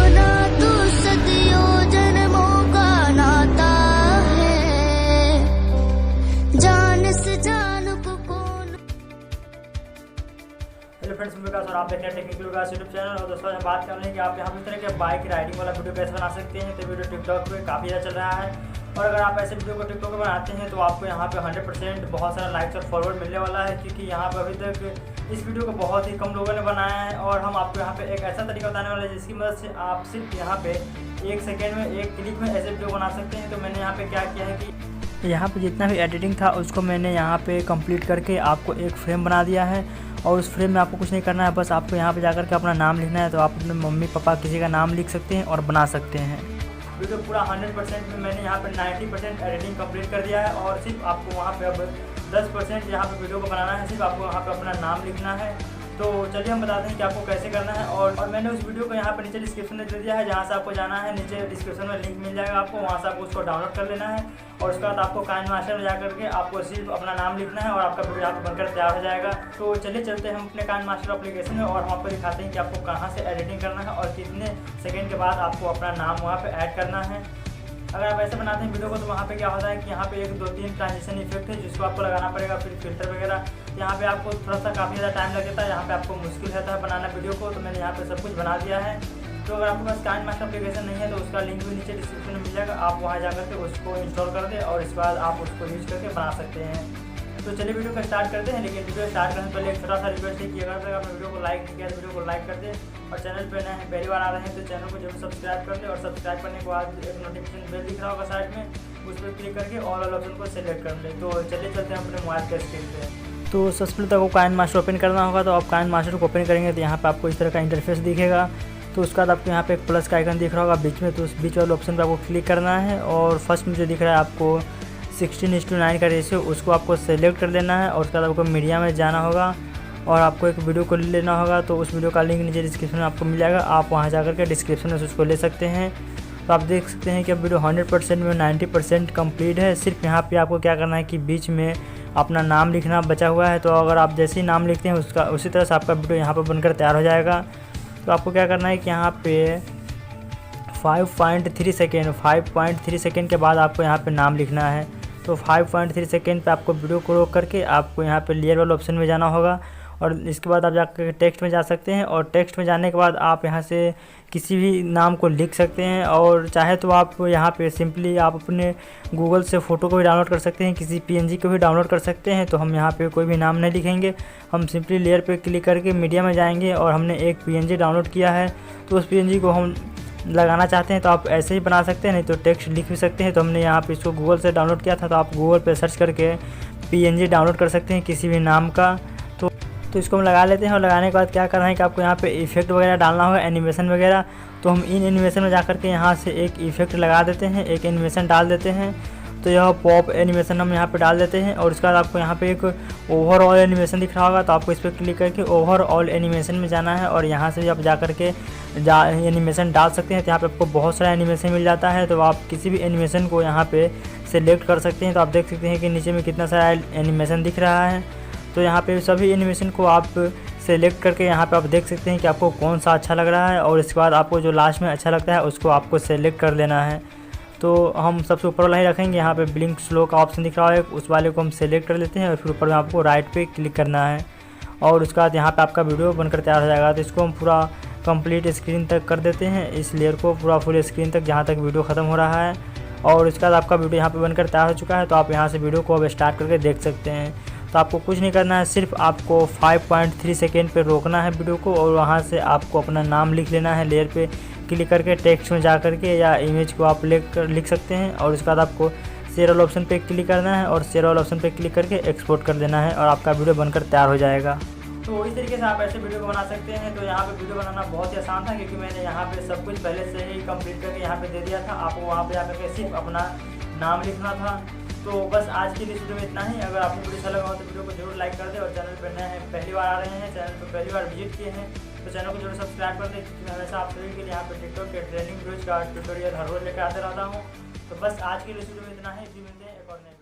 अपना तू सदियों जन्मों का नाता है, जान से जान को कौन। हेलो फ्रेंड्स, मैं विकास और आप देख रहे हैं टेक्निकल विकास यूट्यूब चैनल। और दोस्तों हम बात कर रहे हैं कि आप यहाँ पे तरह के बाइक राइडिंग वाला वीडियो कैसे बना सकते हैं। तो वीडियो टिकटॉक पे काफ़ी ज़्यादा चल रहा है और अगर आप ऐसे वीडियो को टिकटॉक पे बनाते हैं तो आपको यहाँ पे 100% बहुत सारा लाइक्स और फॉरवर्ड मिलने वाला है, क्योंकि यहाँ पे अभी तक इस वीडियो को बहुत ही कम लोगों ने बनाया है। और हम आपको यहाँ पे एक ऐसा तरीका बताने वाले हैं जिसकी मदद से आप सिर्फ यहाँ पे 1 सेकेंड में 1 क्लिक में ऐसे वीडियो बना सकते हैं। तो मैंने यहाँ पे क्या किया है कि यहाँ पे जितना भी एडिटिंग था उसको मैंने यहाँ पे कंप्लीट करके आपको एक फ्रेम बना दिया है। और उस फ्रेम में आपको कुछ नहीं करना है, बस आपको यहाँ पे जाकर के अपना नाम लिखना है। तो आप अपने मम्मी पापा किसी का नाम लिख सकते हैं और बना सकते हैं। वीडियो पूरा 100% में मैंने यहाँ पे 90% एडिटिंग कंप्लीट कर दिया है और सिर्फ आपको वहाँ पे अब 10% यहाँ पे वीडियो को बनाना है। सिर्फ आपको वहाँ पे अपना नाम लिखना है। तो चलिए हम बताते हैं कि आपको कैसे करना है। और मैंने उस वीडियो को यहाँ पर नीचे डिस्क्रिप्शन में दे दिया है, जहाँ से आपको जाना है। नीचे डिस्क्रिप्शन में लिंक मिल जाएगा आपको, वहाँ से आपको उसको डाउनलोड कर लेना है। और उसके बाद आपको काइनमास्टर में जाकर के आपको सिर्फ अपना नाम लिखना है और आपका वीडियो यहाँ पर बनकर तैयार हो जाएगा। तो चलिए चलते हैं हम अपने काइनमास्टर एप्लीकेशन में और हम आपको दिखाते हैं कि आपको कहाँ से एडिटिंग करना है और कितने सेकेंड के बाद आपको अपना नाम वहाँ पर ऐड करना है। अगर आप ऐसे बनाते हैं वीडियो को तो वहाँ पे क्या होता है कि यहाँ पे 1 2 3 ट्रांजिशन इफेक्ट है जिसको आपको लगाना पड़ेगा, फिर फिल्टर वगैरह। यहाँ पे आपको थोड़ा सा काफ़ी ज़्यादा टाइम लग जाता है, यहाँ पे आपको मुश्किल रहता है बनाना वीडियो को। तो मैंने यहाँ पे सब कुछ बना दिया है। तो अगर आपके पास काइनमास्टर एप्लीकेशन नहीं है तो उसका लिंक भी नीचे डिस्क्रिप्शन में मिल जाएगा, आप वहाँ जाकर के उसको इंस्टॉल कर दें और इसके बाद आप उसको यूज़ करके बना सकते हैं। तो चलिए वीडियो को स्टार्ट करते हैं। लेकिन वीडियो स्टार्ट करने से पहले एक छोटा सा रिक्वेस्ट है कि अगर आपने वीडियो को लाइक नहीं किया तो वीडियो को लाइक कर दें और चैनल पर नए पहली बार आ रहे हैं तो चैनल को जरूर सब्सक्राइब कर दें। और सब्सक्राइब करने के बाद एक नोटिफिकेशन बेल दिख रहा होगा साइड में, उस पर क्लिक करके ऑल ऑप्शन को सेलेक्ट कर लें। तो चलिए चलते हैं अपने मोबाइल के स्क्रीन पे। तो सबसे पहले तो आपको काइनमास्टर ओपन करना होगा। तो आप काइनमास्टर को ओपन करेंगे तो यहाँ पे आपको इस तरह का इंटरफेस दिखेगा। तो उसके बाद आपको यहाँ पे एक प्लस का आइकन दिख रहा होगा बीच में, तो उस बीच वाले ऑप्शन पे आपको क्लिक करना है। और फर्स्ट में जो दिख रहा है आपको 16:9 का रेशियो, उसको आपको सेलेक्ट कर लेना है। और उसके बाद आपको मीडिया में जाना होगा और आपको एक वीडियो को ले लेना होगा। तो उस वीडियो का लिंक नीचे डिस्क्रिप्शन में आपको मिल जाएगा, आप वहाँ जाकर के डिस्क्रिप्शन में उसको ले सकते हैं। तो आप देख सकते हैं कि अब वीडियो 100% में 90% कंप्लीट है। सिर्फ यहाँ पे आपको क्या करना है कि बीच में अपना नाम लिखना बचा हुआ है। तो अगर आप जैसे ही नाम लिखते हैं उसका उसी तरह से आपका वीडियो यहाँ पर बनकर तैयार हो जाएगा। तो आपको क्या करना है कि यहाँ पे 5.3 सेकेंड के बाद आपको यहाँ पे नाम लिखना है। तो 5.3 सेकेंड पे आपको वीडियो को रोक करके आपको यहाँ पे लेयर वाले ऑप्शन में जाना होगा और इसके बाद आप जाकर टेक्स्ट में जा सकते हैं। और टेक्स्ट में जाने के बाद आप यहाँ से किसी भी नाम को लिख सकते हैं और चाहे तो आप यहाँ पे सिंपली आप अपने गूगल से फ़ोटो को भी डाउनलोड कर सकते हैं, किसी PNG को भी डाउनलोड कर सकते हैं। तो हम यहाँ पे कोई भी नाम नहीं लिखेंगे, हम सिंपली लेयर पे क्लिक करके मीडिया में जाएंगे और हमने एक PNG डाउनलोड किया है। तो उस PNG को हम लगाना चाहते हैं तो आप ऐसे ही बना सकते हैं, नहीं तो टेक्स्ट लिख भी सकते हैं। तो हमने यहाँ पे इसको गूगल से डाउनलोड किया था, तो आप गूगल पे सर्च करके PNG डाउनलोड कर सकते हैं किसी भी नाम का। तो इसको हम लगा लेते हैं और लगाने के बाद क्या करना है कि आपको यहाँ पे इफेक्ट वगैरह डालना होगा, एनिमेशन वगैरह। तो हम इन एनिमेशन में जाकर के यहाँ से एक इफेक्ट लगा देते हैं, एक एनिमेशन डाल देते हैं। तो यह पॉप एनिमेशन हम यहाँ पे डाल देते हैं। और उसके बाद आपको यहाँ पे एक ओवरऑल एनिमेशन दिख रहा होगा, तो आपको इस पर क्लिक करके ओवरऑल एनिमेशन में जाना है और यहाँ से भी आप जा करके एनिमेशन डाल सकते हैं। तो यहाँ पे आपको बहुत सारा एनिमेशन मिल जाता है, तो आप किसी भी एनिमेशन को यहाँ पे सेलेक्ट कर सकते हैं। तो आप देख सकते हैं कि नीचे में कितना सारा एनिमेशन दिख रहा है। तो यहाँ पे सभी एनिमेशन को आप सेलेक्ट करके यहाँ पे आप देख सकते हैं कि आपको कौन सा अच्छा लग रहा है और इसके बाद आपको जो लास्ट में अच्छा लगता है उसको आपको सेलेक्ट कर लेना है। तो हम सबसे ऊपर वाला ही रखेंगे, यहाँ पे ब्लिंक स्लो का ऑप्शन दिख रहा है, उस वाले को हम सेलेक्ट कर लेते हैं और फिर ऊपर में आपको राइट पे क्लिक करना है और उसके बाद यहाँ पे आपका वीडियो बनकर तैयार हो जाएगा। तो इसको हम पूरा कंप्लीट स्क्रीन तक कर देते हैं, इस लेयर को पूरा फुल स्क्रीन तक जहाँ तक वीडियो ख़त्म हो रहा है। और उसके बाद आपका वीडियो यहाँ पे बनकर तैयार हो चुका है। तो आप यहाँ से वीडियो को अब स्टार्ट करके देख सकते हैं। तो आपको कुछ नहीं करना है, सिर्फ आपको 5.3 सेकेंड पे रोकना है वीडियो को और वहाँ से आपको अपना नाम लिख लेना है। लेयर पे क्लिक करके टेक्स्ट में जा करके या इमेज को आप लिख सकते हैं और उसके बाद आपको शेयर वाले ऑप्शन पे क्लिक करना है और शेयर वाले ऑप्शन पे क्लिक करके एक्सपोर्ट कर देना है और आपका वीडियो बनकर तैयार हो जाएगा। तो इस तरीके से आप ऐसे वीडियो को बना सकते हैं। तो यहाँ पे वीडियो बनाना बहुत ही आसान था, क्योंकि मैंने यहाँ पे सब कुछ पहले से ही कंप्लीट करके यहाँ पे दे दिया था। आपको वहाँ पे जाकर के सिर्फ अपना नाम लिखना था। तो बस आज की वीडियो में इतना ही। अगर आपको वीडियो अच्छा लगा हो तो वीडियो को जरूर लाइक कर दें और चैनल पर नए हैं पहली बार आ रहे हैं, चैनल पर पहली बार विजिट किए हैं तो चैनल को जरूर सब्सक्राइब कर दें, क्योंकि मैं हमेशा आप सभी के लिए यहाँ पर टिकटॉक के ट्रेनिंग वीडियोज का ट्यूटोरियल हर रोज लेकर आते रहता हूँ। तो बस आज की वीडियो में इतना ही, मिलते हैं एक और नए